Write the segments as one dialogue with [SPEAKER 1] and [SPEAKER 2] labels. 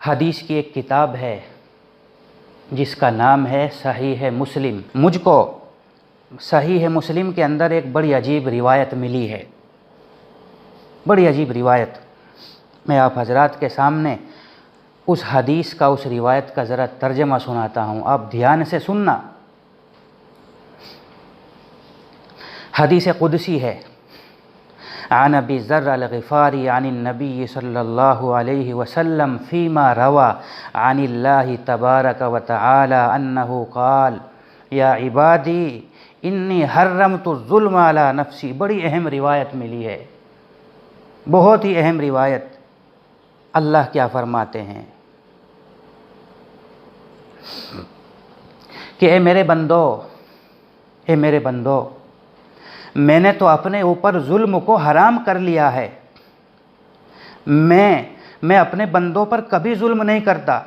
[SPEAKER 1] حدیث کی ایک کتاب ہے جس کا نام ہے صحیح مسلم۔ مجھ کو صحیح مسلم کے اندر ایک بڑی عجیب روایت ملی ہے، بڑی عجیب روایت۔ میں آپ حضرات کے سامنے اس حدیث کا، اس روایت کا ذرا ترجمہ سناتا ہوں، آپ دھیان سے سننا۔ حدیث قدسی ہے، عن ابی ذر الغفاری عن النبی صلی اللہ علیہ وسلم فیما روا عن اللہ تبارک و تعالی انہ قال یا عبادی انی حرمت الظلم علی نفسی۔ بڑی اہم روایت ملی ہے، بہت ہی اہم روایت۔ اللہ کیا فرماتے ہیں کہ اے میرے بندو، اے میرے بندو، میں نے تو اپنے اوپر ظلم کو حرام کر لیا ہے۔ میں اپنے بندوں پر کبھی ظلم نہیں کرتا،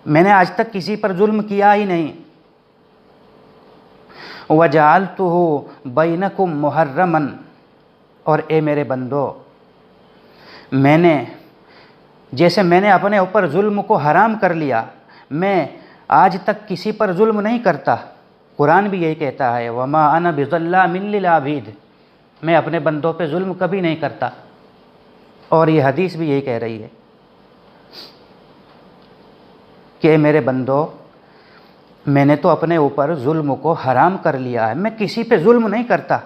[SPEAKER 1] میں نے آج تک کسی پر ظلم کیا ہی نہیں۔ وَجَعَلْتُهُ بَيْنَكُمْ مُحَرَّمًا، اور اے میرے بندو، جیسے میں نے اپنے اوپر ظلم کو حرام کر لیا، میں آج تک کسی پر ظلم نہیں کرتا۔ قرآن بھی یہی کہتا ہے وَمَا أَنَا بِظَلَّامٍ لِّلْعَبِيدِ، میں اپنے بندوں پہ ظلم کبھی نہیں کرتا۔ اور یہ حدیث بھی یہی کہہ رہی ہے کہ اے میرے بندو، میں نے تو اپنے اوپر ظلم کو حرام کر لیا ہے، میں کسی پہ ظلم نہیں کرتا۔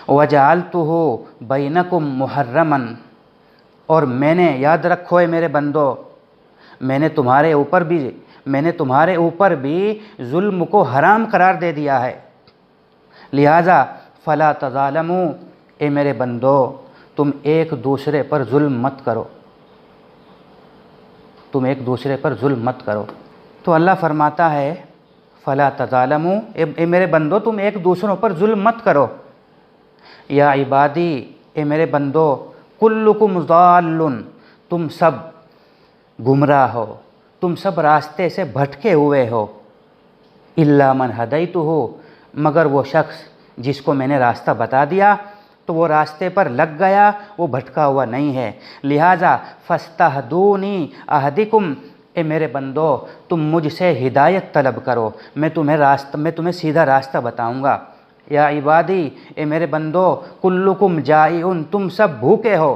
[SPEAKER 1] وَجَعَلْتُهُ بَيْنَكُمْ مُحَرَّمًا، اور میں نے، یاد رکھو اے میرے بندو، میں نے تمہارے اوپر بھی ظلم کو حرام قرار دے دیا ہے۔ لہذا فلا تظالموا، اے میرے بندو، تم ایک دوسرے پر ظلم مت کرو، تم ایک دوسرے پر ظلم مت کرو۔ تو اللہ فرماتا ہے فلا تظالموا، اے میرے بندو، تم ایک دوسروں پر ظلم مت کرو۔ یا عبادی، اے میرے بندو، کلکم ضال، تم سب گمراہ ہو، تم سب راستے سے بھٹکے ہوئے ہو۔ الا من ہدیتہ، مگر وہ شخص جس کو میں نے راستہ بتا دیا تو وہ راستے پر لگ گیا، وہ بھٹکا ہوا نہیں ہے۔ لہذا فاستہدونی اہدکم، اے میرے بندو، تم مجھ سے ہدایت طلب کرو، میں تمہیں سیدھا راستہ بتاؤں گا۔ یا عبادی، اے میرے بندو، کلکم جائع، تم سب بھوکے ہو۔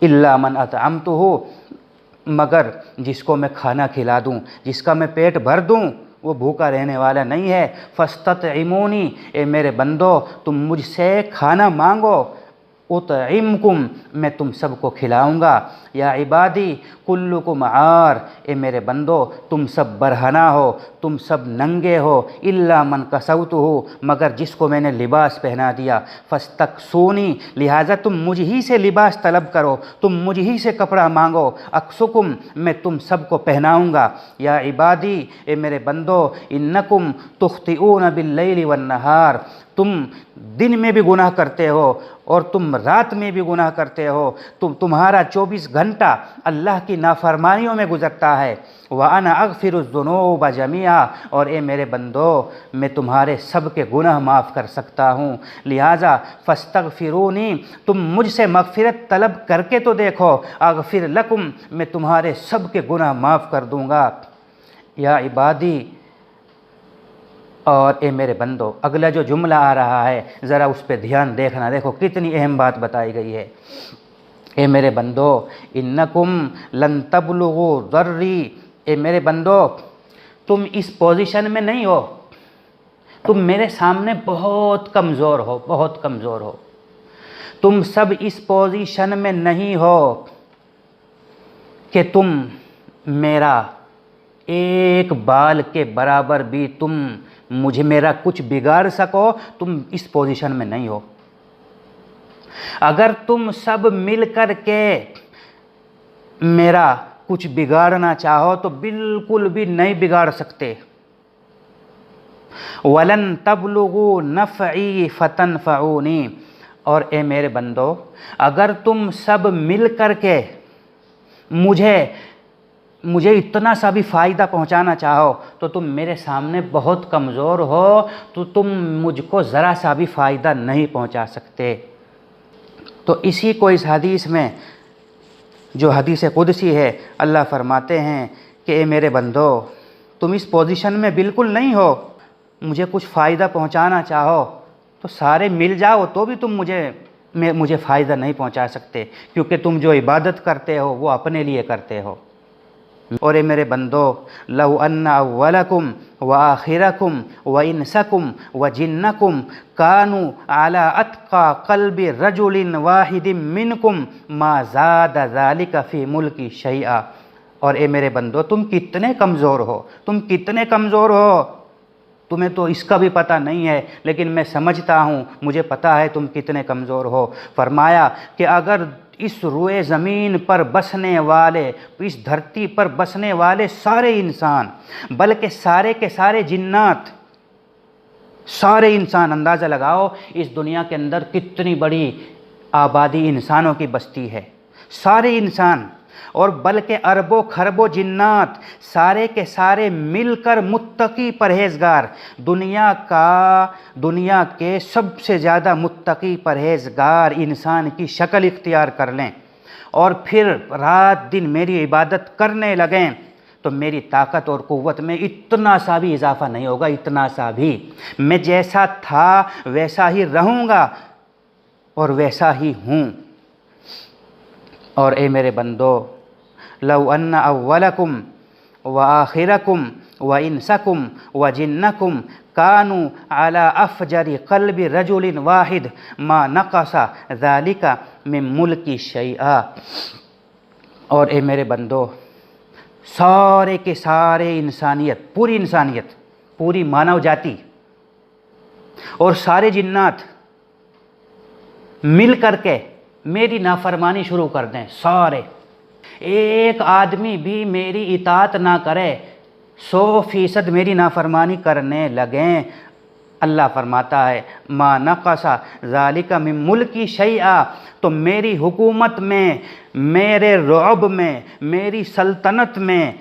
[SPEAKER 1] الا من اطعمتہ، مگر جس کو میں کھانا کھلا دوں، جس کا میں پیٹ بھر دوں، وہ بھوکا رہنے والا نہیں ہے۔ فاستطعمونی، اے میرے بندو، تم مجھ سے کھانا مانگو، اطعمکم، میں تم سب کو کھلاؤں گا۔ یا عبادی کلکم عار، اے میرے بندو، تم سب برہنہ ہو، تم سب ننگے ہو۔ الا من کسوتہ، مگر جس کو میں نے لباس پہنا دیا۔ فاستکسونی، لہٰذا تم مجھ ہی سے لباس طلب کرو، تم مجھ ہی سے کپڑا مانگو۔ اکسکم، میں تم سب کو پہناؤں گا۔ یا عبادی، اے میرے بندو، انکم تخطئون باللیل والنہار، تم دن میں بھی گناہ کرتے ہو اور تم رات میں بھی گناہ کرتے ہو، تمہارا 24 گھنٹہ اللہ کی نافرمانیوں میں گزرتا ہے۔ وَأَنَا أَغْفِرُ الذُّنُوبَ جَمِيعًا، اور اے میرے بندو، میں تمہارے سب کے گناہ معاف کر سکتا ہوں۔ لہٰذا فاستغفرونی، تم مجھ سے مغفرت طلب کر کے تو دیکھو، اغفر لکم، میں تمہارے سب کے گناہ معاف کر دوں گا۔ یا عبادی، اور اے میرے بندو، اگلا جو جملہ آ رہا ہے ذرا اس پہ دھیان دیکھنا، دیکھو کتنی اہم بات بتائی گئی ہے۔ اے میرے بندو، انکم لن تبلغوا ضری، اے میرے بندو، تم اس پوزیشن میں نہیں ہو، تم میرے سامنے بہت کمزور ہو، بہت کمزور ہو، تم سب اس پوزیشن میں نہیں ہو کہ تم میرا ایک بال کے برابر بھی تم میرا کچھ بگاڑ سکو، تم اس پوزیشن میں نہیں ہو۔ اگر تم سب مل کر کے میرا کچھ بگاڑنا چاہو تو بالکل بھی نہیں بگاڑ سکتے۔ وَلَن تَبْلُغُوا نَفْعِي فَتَنْفَعُونِي، اور اے میرے بندو، اگر تم سب مل کر کے مجھے اتنا سا بھی فائدہ پہنچانا چاہو تو تم میرے سامنے بہت کمزور ہو، تو تم مجھ کو ذرا سا بھی فائدہ نہیں پہنچا سکتے۔ تو اسی کو اس حدیث میں جو حدیث قدسی ہے، اللہ فرماتے ہیں کہ اے میرے بندو، تم اس پوزیشن میں بالکل نہیں ہو، مجھے کچھ فائدہ پہنچانا چاہو تو سارے مل جاؤ تو بھی تم مجھے فائدہ نہیں پہنچا سکتے، کیونکہ تم جو عبادت کرتے ہو وہ اپنے لیے کرتے ہو۔ اور اے میرے بندو، لو ان اولکم وآخرکم وانسکم وجنکم کانوا علی اتقى قلب رجل واحد منکم ما زاد ذلک فی ملکی شیئا۔ اور اے میرے بندو، تم کتنے کمزور ہو، تم کتنے کمزور ہو، تمہیں تو اس کا بھی پتہ نہیں ہے، لیکن میں سمجھتا ہوں، مجھے پتہ ہے تم کتنے کمزور ہو۔ فرمایا کہ اگر اس روئے زمین پر بسنے والے، اس دھرتی پر بسنے والے سارے انسان، بلکہ سارے کے سارے جنات، سارے انسان، اندازہ لگاؤ اس دنیا کے اندر کتنی بڑی آبادی انسانوں کی بستی ہے، سارے انسان، اور بلکہ اربوں خربوں جنات سارے کے سارے مل کر متقی پرہیزگار، دنیا کے سب سے زیادہ متقی پرہیزگار انسان کی شکل اختیار کر لیں اور پھر رات دن میری عبادت کرنے لگیں، تو میری طاقت اور قوت میں اتنا سا بھی اضافہ نہیں ہوگا، اتنا سا بھی۔ میں جیسا تھا ویسا ہی رہوں گا اور ویسا ہی ہوں۔ اور اے میرے بندو، لو ان اولکم وآخرکم وانسکم وجنکم کانوا علی افجر قلب رجل واحد ما نقص ذلک من ملکی شیئا۔ اور اے میرے بندو، سارے کے سارے انسانیت، پوری مانو جاتی اور سارے جنات مل کر کے میری نافرمانی شروع کر دیں، سارے، ایک آدمی بھی میری اطاعت نہ کرے، 100% میری نافرمانی کرنے لگیں، اللہ فرماتا ہے ما نقص ذالک من ملکی شیئا، تو میری حکومت میں، میرے رعب میں، میری سلطنت میں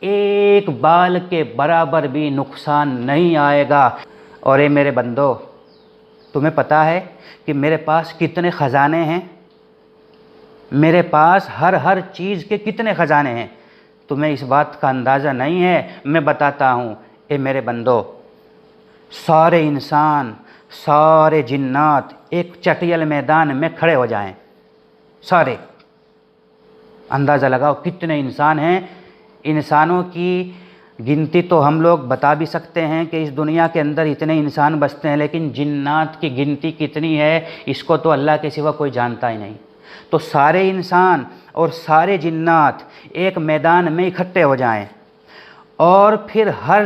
[SPEAKER 1] ایک بال کے برابر بھی نقصان نہیں آئے گا۔ اور اے میرے بندو، تمہیں پتہ ہے کہ میرے پاس کتنے خزانے ہیں، میرے پاس ہر چیز کے کتنے خزانے ہیں، تمہیں اس بات کا اندازہ نہیں ہے، میں بتاتا ہوں۔ اے میرے بندو، سارے انسان، سارے جنات ایک چٹیل میدان میں کھڑے ہو جائیں، سارے، اندازہ لگاؤ کتنے انسان ہیں۔ انسانوں کی گنتی تو ہم لوگ بتا بھی سکتے ہیں کہ اس دنیا کے اندر اتنے انسان بستے ہیں، لیکن جنات کی گنتی کتنی ہے اس کو تو اللہ کے سوا کوئی جانتا ہی نہیں۔ تو سارے انسان اور سارے جنات ایک میدان میں اکٹھے ہو جائیں، اور پھر ہر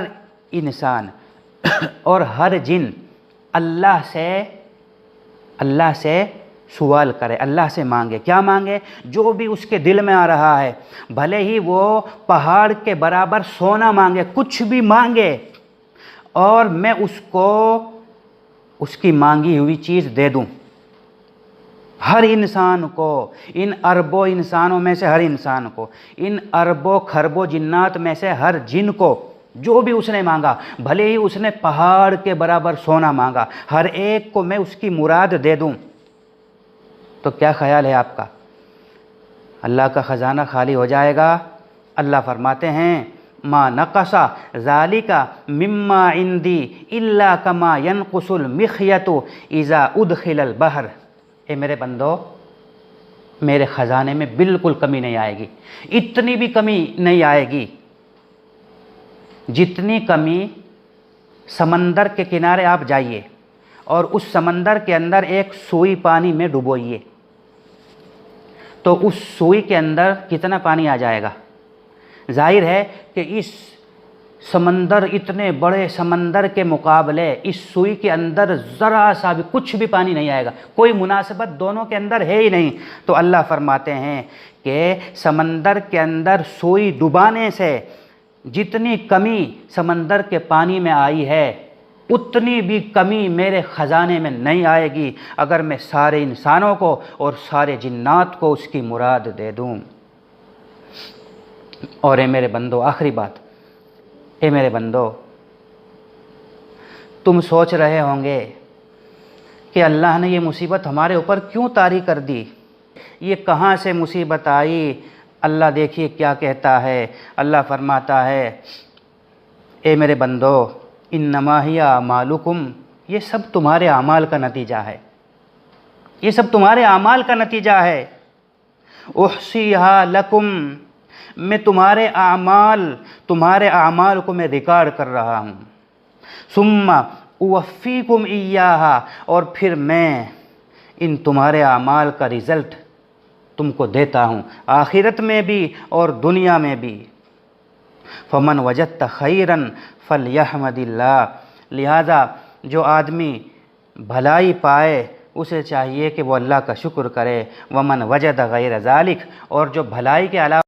[SPEAKER 1] انسان اور ہر جن اللہ سے سوال کرے، اللہ سے مانگے، کیا مانگے؟ جو بھی اس کے دل میں آ رہا ہے، بھلے ہی وہ پہاڑ کے برابر سونا مانگے، کچھ بھی مانگے، اور میں اس کو اس کی مانگی ہوئی چیز دے دوں۔ ہر انسان کو، ان اربوں انسانوں میں سے ہر انسان کو، ان اربوں خربوں جنات میں سے ہر جن کو، جو بھی اس نے مانگا، بھلے ہی اس نے پہاڑ کے برابر سونا مانگا، ہر ایک کو میں اس کی مراد دے دوں، تو کیا خیال ہے آپ کا؟ اللہ کا خزانہ خالی ہو جائے گا؟ اللہ فرماتے ہیں ما نقص ذالک مما عندی الا کما ینقص المخیط اذا ادخل البحر۔ اے میرے بندو، میرے خزانے میں بالکل کمی نہیں آئے گی، اتنی بھی کمی نہیں آئے گی جتنی کمی سمندر کے کنارے آپ جائیے اور اس سمندر کے اندر ایک سوئی پانی میں ڈبوئیے، تو اس سوئی کے اندر کتنا پانی آ جائے گا؟ ظاہر ہے کہ اس سمندر، اتنے بڑے سمندر کے مقابلے اس سوئی کے اندر ذرا سا بھی کچھ بھی پانی نہیں آئے گا، کوئی مناسبت دونوں کے اندر ہے ہی نہیں۔ تو اللہ فرماتے ہیں کہ سمندر کے اندر سوئی ڈبانے سے جتنی کمی سمندر کے پانی میں آئی ہے، اتنی بھی کمی میرے خزانے میں نہیں آئے گی اگر میں سارے انسانوں کو اور سارے جنات کو اس کی مراد دے دوں۔ اور اے میرے بندو، آخری بات، اے میرے بندو، تم سوچ رہے ہوں گے کہ اللہ نے یہ مصیبت ہمارے اوپر کیوں طاری کر دی؟ یہ کہاں سے مصیبت آئی؟ اللہ دیکھیے کیا کہتا ہے، اللہ فرماتا ہے اے میرے بندو انما ہی اعمالکم، یہ سب تمہارے اعمال کا نتیجہ ہے، یہ سب تمہارے اعمال کا نتیجہ ہے۔ احصیھا لکم، میں تمہارے اعمال کو میں ریکارڈ کر رہا ہوں۔ ثم اوفیکم ایھا، اور پھر میں ان تمہارے اعمال کا رزلٹ تم کو دیتا ہوں، آخرت میں بھی اور دنیا میں بھی۔ فمن وجدت خیرا فلیحمد اللہ، لہذا جو آدمی بھلائی پائے اسے چاہیے کہ وہ اللہ کا شکر کرے۔ ومن وجد غیر ذالک، اور جو بھلائی کے علاوہ